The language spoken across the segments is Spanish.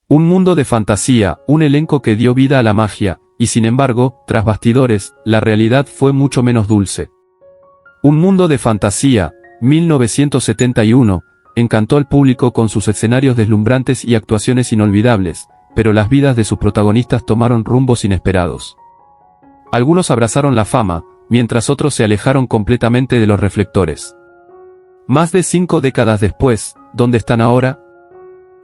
Un mundo de fantasía, un elenco que dio vida a la magia, y sin embargo, tras bastidores, la realidad fue mucho menos dulce. Un mundo de fantasía, 1971, encantó al público con sus escenarios deslumbrantes y actuaciones inolvidables, pero las vidas de sus protagonistas tomaron rumbos inesperados. Algunos abrazaron la fama, mientras otros se alejaron completamente de los reflectores. Más de 5 décadas después, ¿dónde están ahora?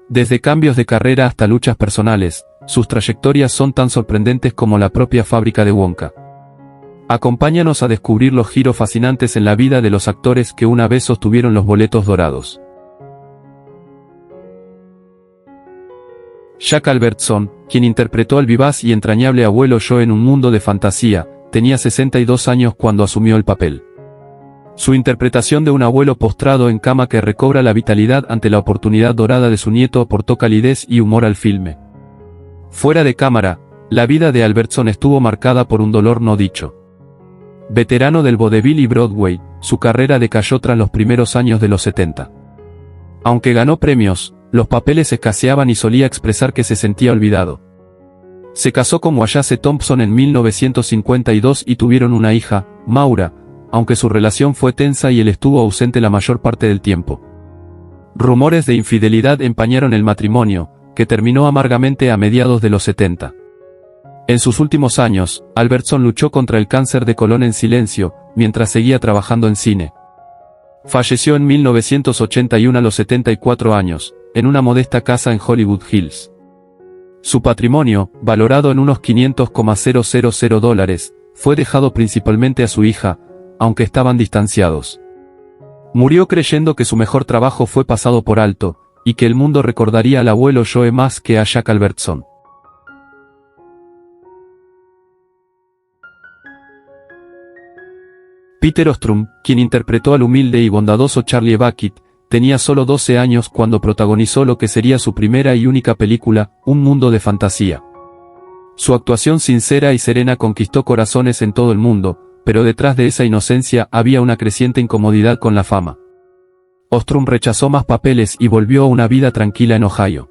Desde cambios de carrera hasta luchas personales, sus trayectorias son tan sorprendentes como la propia fábrica de Wonka. Acompáñanos a descubrir los giros fascinantes en la vida de los actores que una vez sostuvieron los boletos dorados. Jack Albertson, quien interpretó al vivaz y entrañable abuelo Joe en Un mundo de fantasía, tenía 62 años cuando asumió el papel. Su interpretación de un abuelo postrado en cama que recobra la vitalidad ante la oportunidad dorada de su nieto aportó calidez y humor al filme. Fuera de cámara, la vida de Albertson estuvo marcada por un dolor no dicho. Veterano del vodevil y Broadway, su carrera decayó tras los primeros años de los 70. Aunque ganó premios, los papeles escaseaban y solía expresar que se sentía olvidado. Se casó con Wallace Thompson en 1952 y tuvieron una hija, Maura, aunque su relación fue tensa y él estuvo ausente la mayor parte del tiempo. Rumores de infidelidad empañaron el matrimonio, que terminó amargamente a mediados de los 70. En sus últimos años, Albertson luchó contra el cáncer de colon en silencio, mientras seguía trabajando en cine. Falleció en 1981 a los 74 años, en una modesta casa en Hollywood Hills. Su patrimonio, valorado en unos $500,000, fue dejado principalmente a su hija, aunque estaban distanciados. Murió creyendo que su mejor trabajo fue pasado por alto, y que el mundo recordaría al abuelo Joe más que a Jack Albertson. Peter Ostrum, quien interpretó al humilde y bondadoso Charlie Bucket, tenía solo 12 años cuando protagonizó lo que sería su primera y única película, Un mundo de fantasía. Su actuación sincera y serena conquistó corazones en todo el mundo, pero detrás de esa inocencia había una creciente incomodidad con la fama. Ostrum rechazó más papeles y volvió a una vida tranquila en Ohio.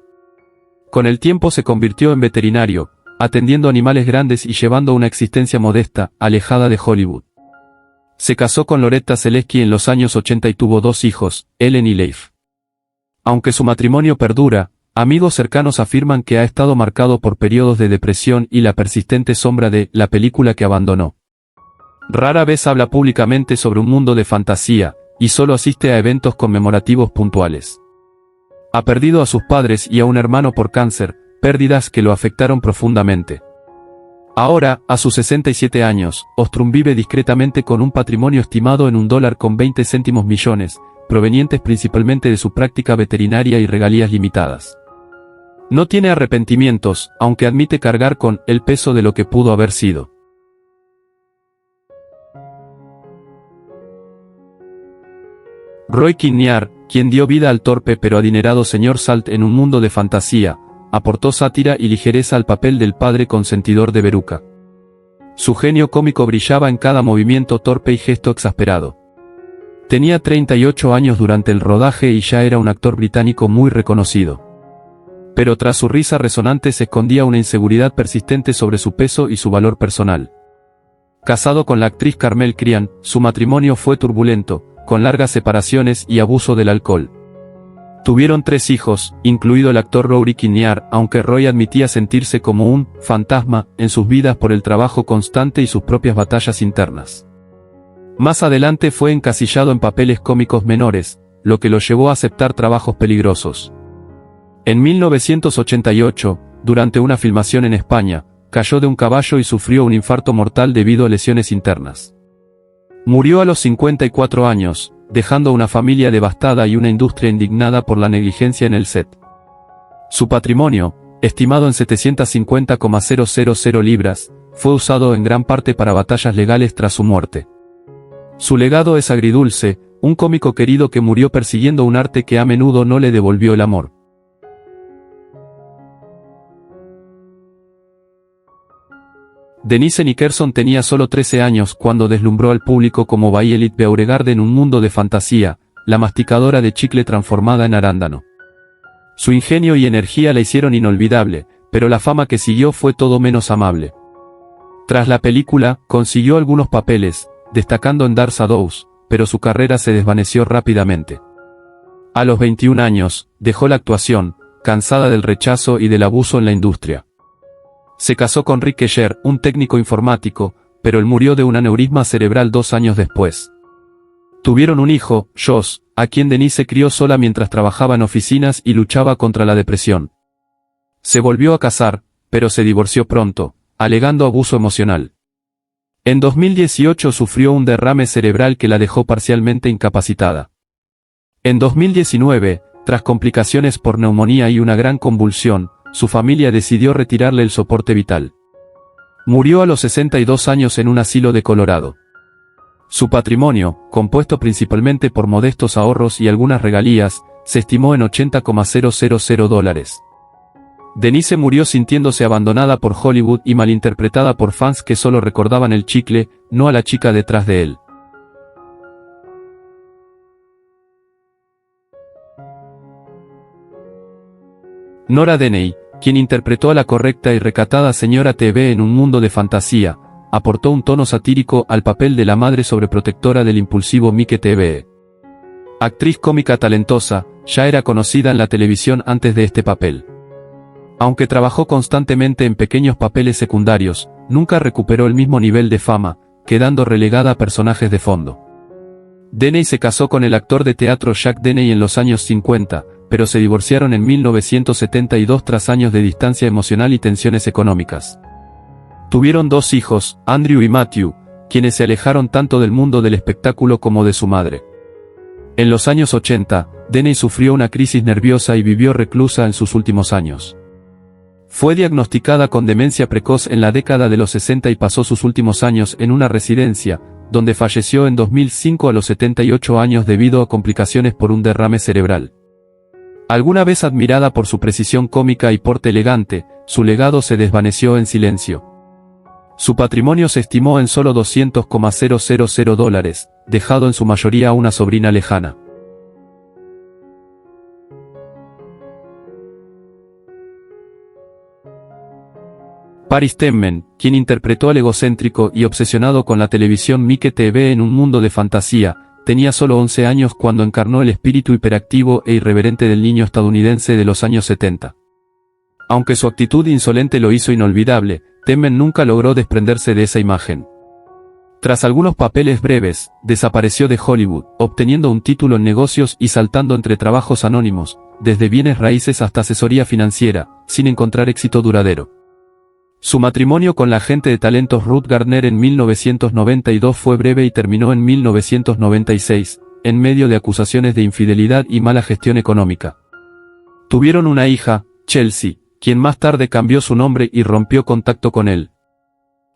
Con el tiempo se convirtió en veterinario, atendiendo animales grandes y llevando una existencia modesta, alejada de Hollywood. Se casó con Loretta Selesky en los años 80 y tuvo 2 hijos, Ellen y Leif. Aunque su matrimonio perdura, amigos cercanos afirman que ha estado marcado por periodos de depresión y la persistente sombra de la película que abandonó. Rara vez habla públicamente sobre un mundo de fantasía, y solo asiste a eventos conmemorativos puntuales. Ha perdido a sus padres y a un hermano por cáncer, pérdidas que lo afectaron profundamente. Ahora, a sus 67 años, Ostrum vive discretamente con un patrimonio estimado en $1,20 millones, provenientes principalmente de su práctica veterinaria y regalías limitadas. No tiene arrepentimientos, aunque admite cargar con el peso de lo que pudo haber sido. Roy Kinnear, quien dio vida al torpe pero adinerado señor Salt en Un mundo de fantasía, aportó sátira y ligereza al papel del padre consentidor de Veruca. Su genio cómico brillaba en cada movimiento torpe y gesto exasperado. Tenía 38 años durante el rodaje y ya era un actor británico muy reconocido. Pero tras su risa resonante se escondía una inseguridad persistente sobre su peso y su valor personal. Casado con la actriz Carmel Crian, su matrimonio fue turbulento, con largas separaciones y abuso del alcohol. Tuvieron 3 hijos, incluido el actor Rory Kinnear, aunque Roy admitía sentirse como un fantasma en sus vidas por el trabajo constante y sus propias batallas internas. Más adelante fue encasillado en papeles cómicos menores, lo que lo llevó a aceptar trabajos peligrosos. En 1988, durante una filmación en España, cayó de un caballo y sufrió un infarto mortal debido a lesiones internas. Murió a los 54 años, dejando una familia devastada y una industria indignada por la negligencia en el set. Su patrimonio, estimado en $750,000 libras, fue usado en gran parte para batallas legales tras su muerte. Su legado es agridulce, un cómico querido que murió persiguiendo un arte que a menudo no le devolvió el amor. Denise Nickerson tenía solo 13 años cuando deslumbró al público como Violet Beauregard en Un mundo de fantasía, la masticadora de chicle transformada en arándano. Su ingenio y energía la hicieron inolvidable, pero la fama que siguió fue todo menos amable. Tras la película, consiguió algunos papeles, destacando en Dark Shadows, pero su carrera se desvaneció rápidamente. A los 21 años, dejó la actuación, cansada del rechazo y del abuso en la industria. Se casó con Rick Esher, un técnico informático, pero él murió de un aneurisma cerebral 2 años después. Tuvieron un hijo, Josh, a quien Denise crió sola mientras trabajaba en oficinas y luchaba contra la depresión. Se volvió a casar, pero se divorció pronto, alegando abuso emocional. En 2018 sufrió un derrame cerebral que la dejó parcialmente incapacitada. En 2019, tras complicaciones por neumonía y una gran convulsión, su familia decidió retirarle el soporte vital. Murió a los 62 años en un asilo de Colorado. Su patrimonio, compuesto principalmente por modestos ahorros y algunas regalías, se estimó en $80,000. Denise murió sintiéndose abandonada por Hollywood y malinterpretada por fans que solo recordaban el chicle, no a la chica detrás de él. Nora Deney, quien interpretó a la correcta y recatada señora TV en un mundo de fantasía, aportó un tono satírico al papel de la madre sobreprotectora del impulsivo Mike TV. Actriz cómica talentosa, ya era conocida en la televisión antes de este papel. Aunque trabajó constantemente en pequeños papeles secundarios, nunca recuperó el mismo nivel de fama, quedando relegada a personajes de fondo. Deney se casó con el actor de teatro Jack Deney en los años 50, pero se divorciaron en 1972 tras años de distancia emocional y tensiones económicas. Tuvieron 2 hijos, Andrew y Matthew, quienes se alejaron tanto del mundo del espectáculo como de su madre. En los años 80, Deney sufrió una crisis nerviosa y vivió reclusa en sus últimos años. Fue diagnosticada con demencia precoz en la década de los 60 y pasó sus últimos años en una residencia, donde falleció en 2005 a los 78 años debido a complicaciones por un derrame cerebral. Alguna vez admirada por su precisión cómica y porte elegante, su legado se desvaneció en silencio. Su patrimonio se estimó en solo $200,000, dejado en su mayoría a una sobrina lejana. Paris Tenmen, quien interpretó al egocéntrico y obsesionado con la televisión Mike TV en un mundo de fantasía, tenía solo 11 años cuando encarnó el espíritu hiperactivo e irreverente del niño estadounidense de los años 70. Aunque su actitud insolente lo hizo inolvidable, Tenmen nunca logró desprenderse de esa imagen. Tras algunos papeles breves, desapareció de Hollywood, obteniendo un título en negocios y saltando entre trabajos anónimos, desde bienes raíces hasta asesoría financiera, sin encontrar éxito duradero. Su matrimonio con la agente de talentos Ruth Gardner en 1992 fue breve y terminó en 1996, en medio de acusaciones de infidelidad y mala gestión económica. Tuvieron una hija, Chelsea, quien más tarde cambió su nombre y rompió contacto con él.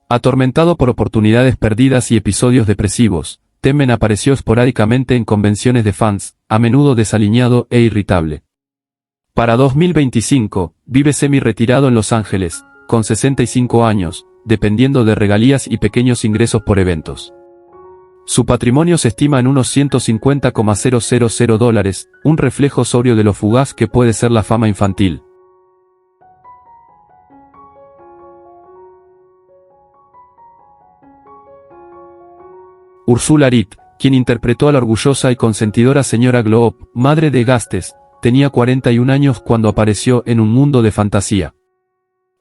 Atormentado por oportunidades perdidas y episodios depresivos, Tenmen apareció esporádicamente en convenciones de fans, a menudo desaliñado e irritable. Para 2025, vive semi-retirado en Los Ángeles, con 65 años, dependiendo de regalías y pequeños ingresos por eventos. Su patrimonio se estima en unos $150,000, un reflejo sobrio de lo fugaz que puede ser la fama infantil. Ursula Ritt, quien interpretó a la orgullosa y consentidora señora Gloop, madre de Gastes, tenía 41 años cuando apareció en un mundo de fantasía.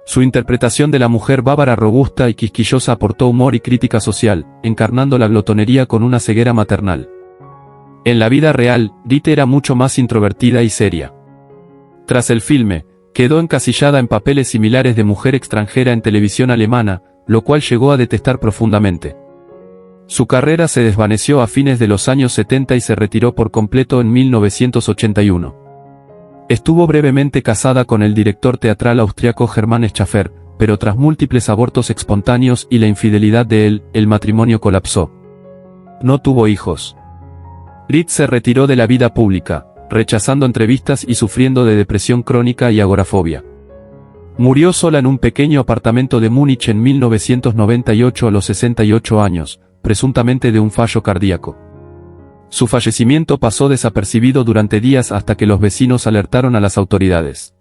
Su interpretación de la mujer bávara robusta y quisquillosa aportó humor y crítica social, encarnando la glotonería con una ceguera maternal. En la vida real, Ritt era mucho más introvertida y seria. Tras el filme, quedó encasillada en papeles similares de mujer extranjera en televisión alemana, lo cual llegó a detestar profundamente. Su carrera se desvaneció a fines de los años 70 y se retiró por completo en 1981. Estuvo brevemente casada con el director teatral austriaco Hermann Schaffer, pero tras múltiples abortos espontáneos y la infidelidad de él, el matrimonio colapsó. No tuvo hijos. Ritt se retiró de la vida pública, rechazando entrevistas y sufriendo de depresión crónica y agorafobia. Murió sola en un pequeño apartamento de Múnich en 1998 a los 68 años, presuntamente de un fallo cardíaco. Su fallecimiento pasó desapercibido durante días hasta que los vecinos alertaron a las autoridades.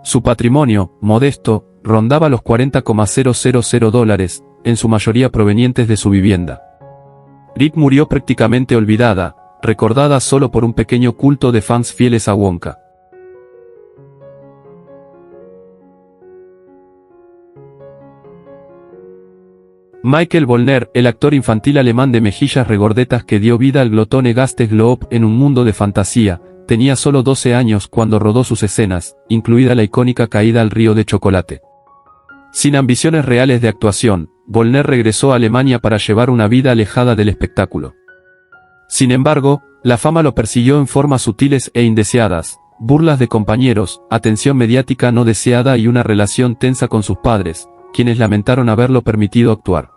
Su patrimonio, modesto, rondaba los $40,000, en su mayoría provenientes de su vivienda. Rick murió prácticamente olvidada, recordada solo por un pequeño culto de fans fieles a Wonka. Michael Bollner, el actor infantil alemán de mejillas regordetas que dio vida al glotón Egaste Globe en un mundo de fantasía, tenía solo 12 años cuando rodó sus escenas, incluida la icónica caída al río de chocolate. Sin ambiciones reales de actuación, Bollner regresó a Alemania para llevar una vida alejada del espectáculo. Sin embargo, la fama lo persiguió en formas sutiles e indeseadas, burlas de compañeros, atención mediática no deseada y una relación tensa con sus padres, quienes lamentaron haberlo permitido actuar.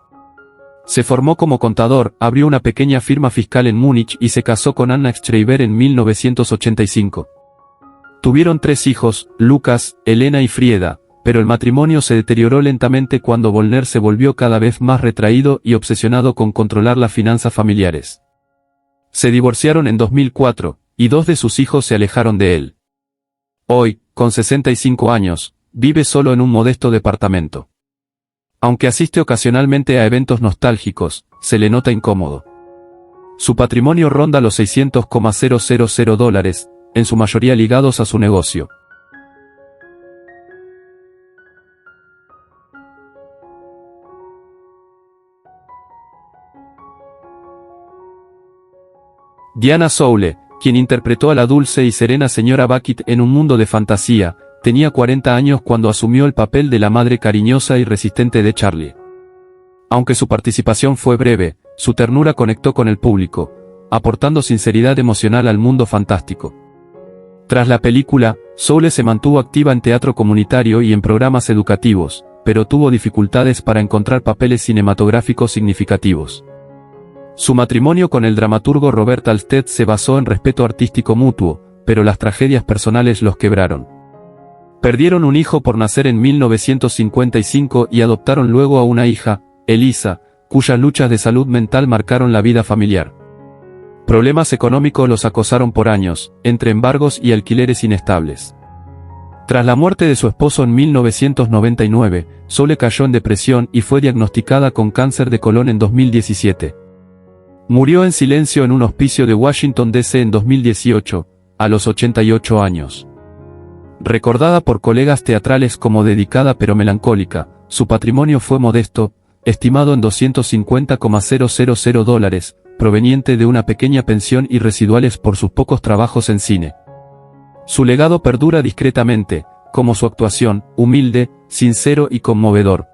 Se formó como contador, abrió una pequeña firma fiscal en Múnich y se casó con Anna Schreiber en 1985. Tuvieron 3 hijos, Lucas, Elena y Frieda, pero el matrimonio se deterioró lentamente cuando Bollner se volvió cada vez más retraído y obsesionado con controlar las finanzas familiares. Se divorciaron en 2004, y 2 de sus hijos se alejaron de él. Hoy, con 65 años, vive solo en un modesto departamento. Aunque asiste ocasionalmente a eventos nostálgicos, se le nota incómodo. Su patrimonio ronda los $600,000, en su mayoría ligados a su negocio. Diana Soule, quien interpretó a la dulce y serena señora Bucket en un mundo de fantasía, tenía 40 años cuando asumió el papel de la madre cariñosa y resistente de Charlie. Aunque su participación fue breve, su ternura conectó con el público, aportando sinceridad emocional al mundo fantástico. Tras la película, Soule se mantuvo activa en teatro comunitario y en programas educativos, pero tuvo dificultades para encontrar papeles cinematográficos significativos. Su matrimonio con el dramaturgo Robert Alsted se basó en respeto artístico mutuo, pero las tragedias personales los quebraron. Perdieron un hijo por nacer en 1955 y adoptaron luego a una hija, Elisa, cuyas luchas de salud mental marcaron la vida familiar. Problemas económicos los acosaron por años, entre embargos y alquileres inestables. Tras la muerte de su esposo en 1999, Soule cayó en depresión y fue diagnosticada con cáncer de colon en 2017. Murió en silencio en un hospicio de Washington, D.C. en 2018, a los 88 años. Recordada por colegas teatrales como dedicada pero melancólica, su patrimonio fue modesto, estimado en $250,000, proveniente de una pequeña pensión y residuales por sus pocos trabajos en cine. Su legado perdura discretamente, como su actuación, humilde, sincero y conmovedor.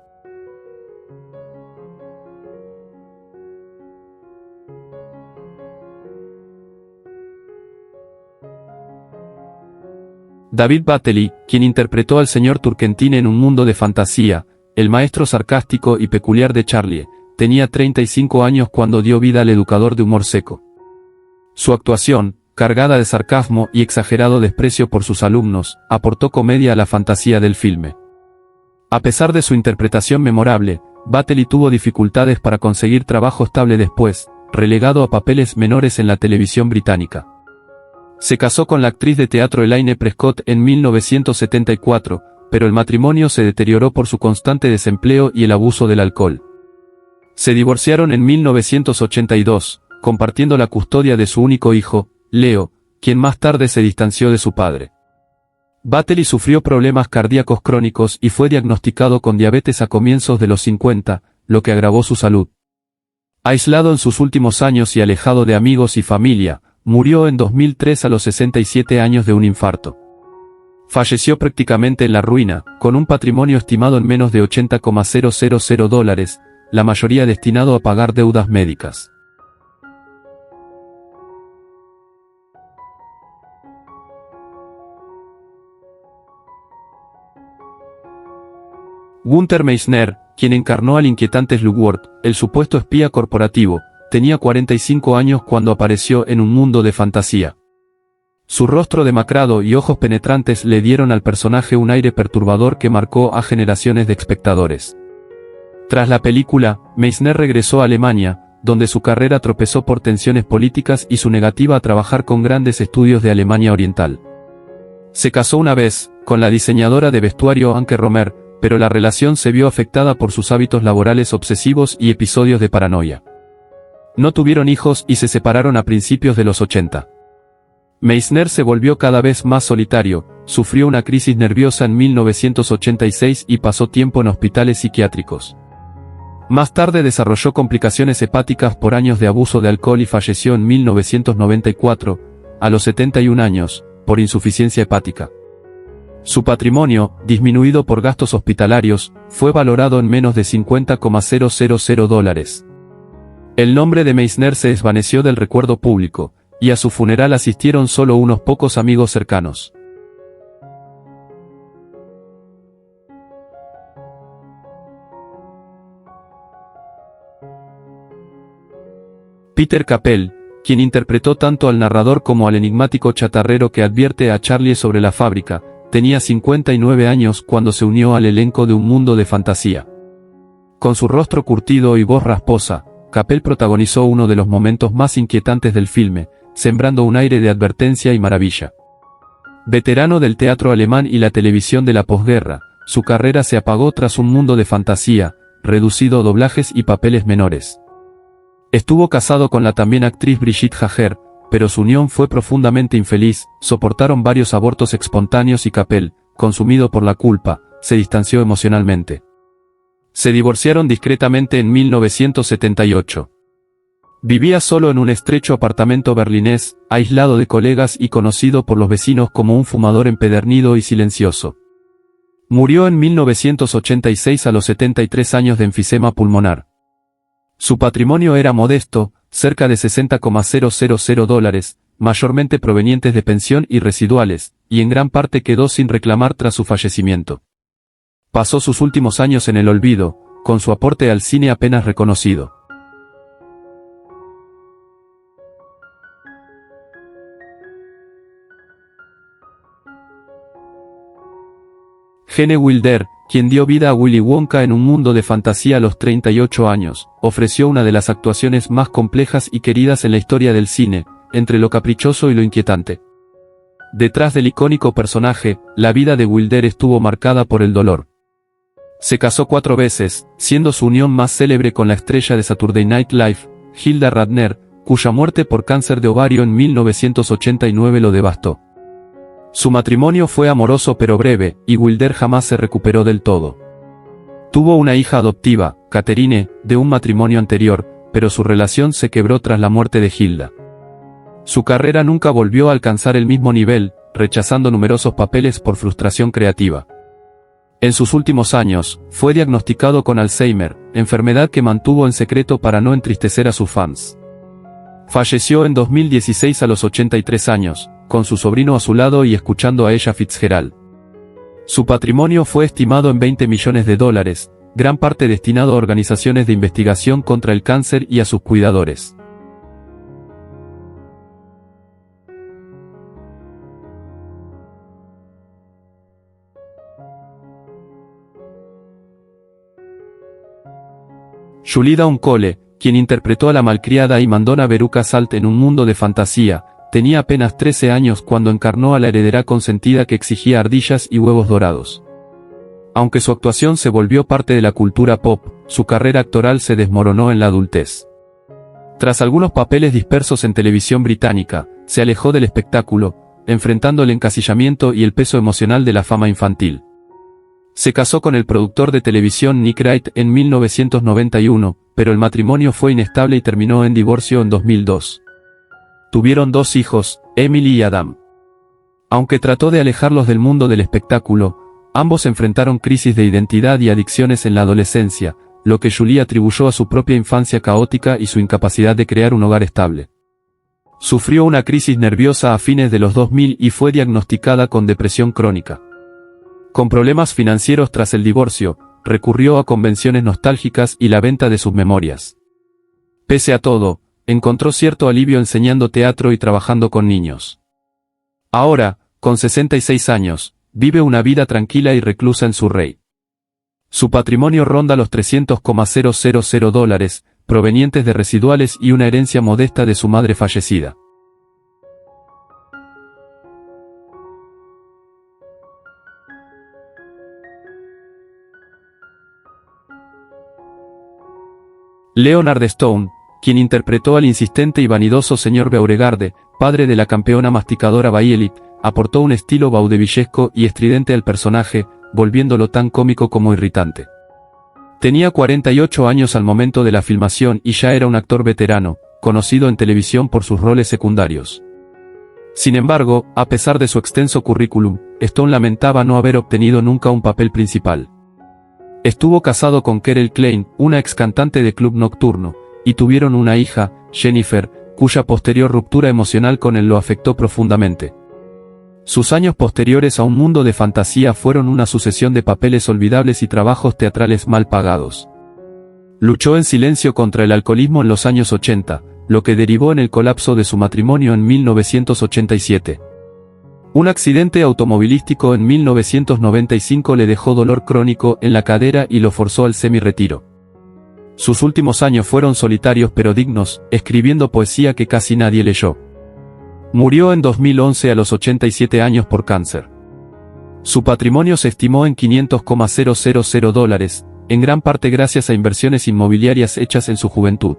David Battley, quien interpretó al señor Turkentine en un mundo de fantasía, el maestro sarcástico y peculiar de Charlie, tenía 35 años cuando dio vida al educador de humor seco. Su actuación, cargada de sarcasmo y exagerado desprecio por sus alumnos, aportó comedia a la fantasía del filme. A pesar de su interpretación memorable, Battley tuvo dificultades para conseguir trabajo estable después, relegado a papeles menores en la televisión británica. Se casó con la actriz de teatro Elaine Prescott en 1974, pero el matrimonio se deterioró por su constante desempleo y el abuso del alcohol. Se divorciaron en 1982, compartiendo la custodia de su único hijo, Leo, quien más tarde se distanció de su padre. Battley sufrió problemas cardíacos crónicos y fue diagnosticado con diabetes a comienzos de los 50, lo que agravó su salud. Aislado en sus últimos años y alejado de amigos y familia, murió en 2003 a los 67 años de un infarto. Falleció prácticamente en la ruina, con un patrimonio estimado en menos de $80,000, la mayoría destinado a pagar deudas médicas. Gunther Meissner, quien encarnó al inquietante Slugworth, el supuesto espía corporativo, tenía 45 años cuando apareció en un mundo de fantasía. Su rostro demacrado y ojos penetrantes le dieron al personaje un aire perturbador que marcó a generaciones de espectadores. Tras la película, Meissner regresó a Alemania, donde su carrera tropezó por tensiones políticas y su negativa a trabajar con grandes estudios de Alemania Oriental. Se casó una vez, con la diseñadora de vestuario Anke Romer, pero la relación se vio afectada por sus hábitos laborales obsesivos y episodios de paranoia. No tuvieron hijos y se separaron a principios de los 80. Meissner se volvió cada vez más solitario, sufrió una crisis nerviosa en 1986 y pasó tiempo en hospitales psiquiátricos. Más tarde desarrolló complicaciones hepáticas por años de abuso de alcohol y falleció en 1994, a los 71 años, por insuficiencia hepática. Su patrimonio, disminuido por gastos hospitalarios, fue valorado en menos de $50,000. El nombre de Meissner se desvaneció del recuerdo público, y a su funeral asistieron solo unos pocos amigos cercanos. Peter Capell, quien interpretó tanto al narrador como al enigmático chatarrero que advierte a Charlie sobre la fábrica, tenía 59 años cuando se unió al elenco de Un Mundo de Fantasía. Con su rostro curtido y voz rasposa, Capell protagonizó uno de los momentos más inquietantes del filme, sembrando un aire de advertencia y maravilla. Veterano del teatro alemán y la televisión de la posguerra, su carrera se apagó tras Un Mundo de Fantasía, reducido a doblajes y papeles menores. Estuvo casado con la también actriz Brigitte Hager, pero su unión fue profundamente infeliz, soportaron varios abortos espontáneos y Capell, consumido por la culpa, se distanció emocionalmente. Se divorciaron discretamente en 1978. Vivía solo en un estrecho apartamento berlinés, aislado de colegas y conocido por los vecinos como un fumador empedernido y silencioso. Murió en 1986 a los 73 años de enfisema pulmonar. Su patrimonio era modesto, cerca de $60,000, mayormente provenientes de pensión y residuales, y en gran parte quedó sin reclamar tras su fallecimiento. Pasó sus últimos años en el olvido, con su aporte al cine apenas reconocido. Gene Wilder, quien dio vida a Willy Wonka en Un Mundo de Fantasía a los 38 años, ofreció una de las actuaciones más complejas y queridas en la historia del cine, entre lo caprichoso y lo inquietante. Detrás del icónico personaje, la vida de Wilder estuvo marcada por el dolor. Se casó 4 veces, siendo su unión más célebre con la estrella de Saturday Night Live, Hilda Radner, cuya muerte por cáncer de ovario en 1989 lo devastó. Su matrimonio fue amoroso pero breve, y Wilder jamás se recuperó del todo. Tuvo una hija adoptiva, Catherine, de un matrimonio anterior, pero su relación se quebró tras la muerte de Hilda. Su carrera nunca volvió a alcanzar el mismo nivel, rechazando numerosos papeles por frustración creativa. En sus últimos años, fue diagnosticado con Alzheimer, enfermedad que mantuvo en secreto para no entristecer a sus fans. Falleció en 2016 a los 83 años, con su sobrino a su lado y escuchando a Ella Fitzgerald. Su patrimonio fue estimado en $20 millones, gran parte destinado a organizaciones de investigación contra el cáncer y a sus cuidadores. Julie Cole, quien interpretó a la malcriada y mandona Veruca Salt en Un Mundo de Fantasía, tenía apenas 13 años cuando encarnó a la heredera consentida que exigía ardillas y huevos dorados. Aunque su actuación se volvió parte de la cultura pop, su carrera actoral se desmoronó en la adultez. Tras algunos papeles dispersos en televisión británica, se alejó del espectáculo, enfrentando el encasillamiento y el peso emocional de la fama infantil. Se casó con el productor de televisión Nick Wright en 1991, pero el matrimonio fue inestable y terminó en divorcio en 2002. Tuvieron 2 hijos, Emily y Adam. Aunque trató de alejarlos del mundo del espectáculo, ambos enfrentaron crisis de identidad y adicciones en la adolescencia, lo que Julie atribuyó a su propia infancia caótica y su incapacidad de crear un hogar estable. Sufrió una crisis nerviosa a fines de los 2000 y fue diagnosticada con depresión crónica. Con problemas financieros tras el divorcio, recurrió a convenciones nostálgicas y la venta de sus memorias. Pese a todo, encontró cierto alivio enseñando teatro y trabajando con niños. Ahora, con 66 años, vive una vida tranquila y reclusa en Surrey. Su patrimonio ronda los $300,000, provenientes de residuales y una herencia modesta de su madre fallecida. Leonard Stone, quien interpretó al insistente y vanidoso señor Beauregard, padre de la campeona masticadora Bayelit, aportó un estilo vaudevillesco y estridente al personaje, volviéndolo tan cómico como irritante. Tenía 48 años al momento de la filmación y ya era un actor veterano, conocido en televisión por sus roles secundarios. Sin embargo, a pesar de su extenso currículum, Stone lamentaba no haber obtenido nunca un papel principal. Estuvo casado con Carol Klein, una ex cantante de club nocturno, y tuvieron una hija, Jennifer, cuya posterior ruptura emocional con él lo afectó profundamente. Sus años posteriores a un mundo de fantasía fueron una sucesión de papeles olvidables y trabajos teatrales mal pagados. Luchó en silencio contra el alcoholismo en los años 80, lo que derivó en el colapso de su matrimonio en 1987. Un accidente automovilístico en 1995 le dejó dolor crónico en la cadera y lo forzó al semi-retiro. Sus últimos años fueron solitarios pero dignos, escribiendo poesía que casi nadie leyó. Murió en 2011 a los 87 años por cáncer. Su patrimonio se estimó en $500,000, en gran parte gracias a inversiones inmobiliarias hechas en su juventud.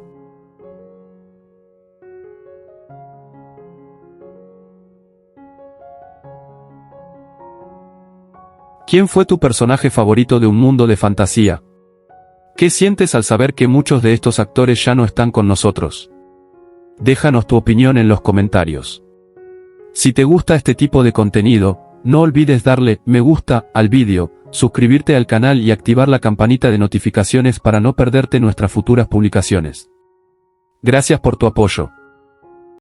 ¿Quién fue tu personaje favorito de un mundo de fantasía? ¿Qué sientes al saber que muchos de estos actores ya no están con nosotros? Déjanos tu opinión en los comentarios. Si te gusta este tipo de contenido, no olvides darle me gusta al vídeo, suscribirte al canal y activar la campanita de notificaciones para no perderte nuestras futuras publicaciones. Gracias por tu apoyo.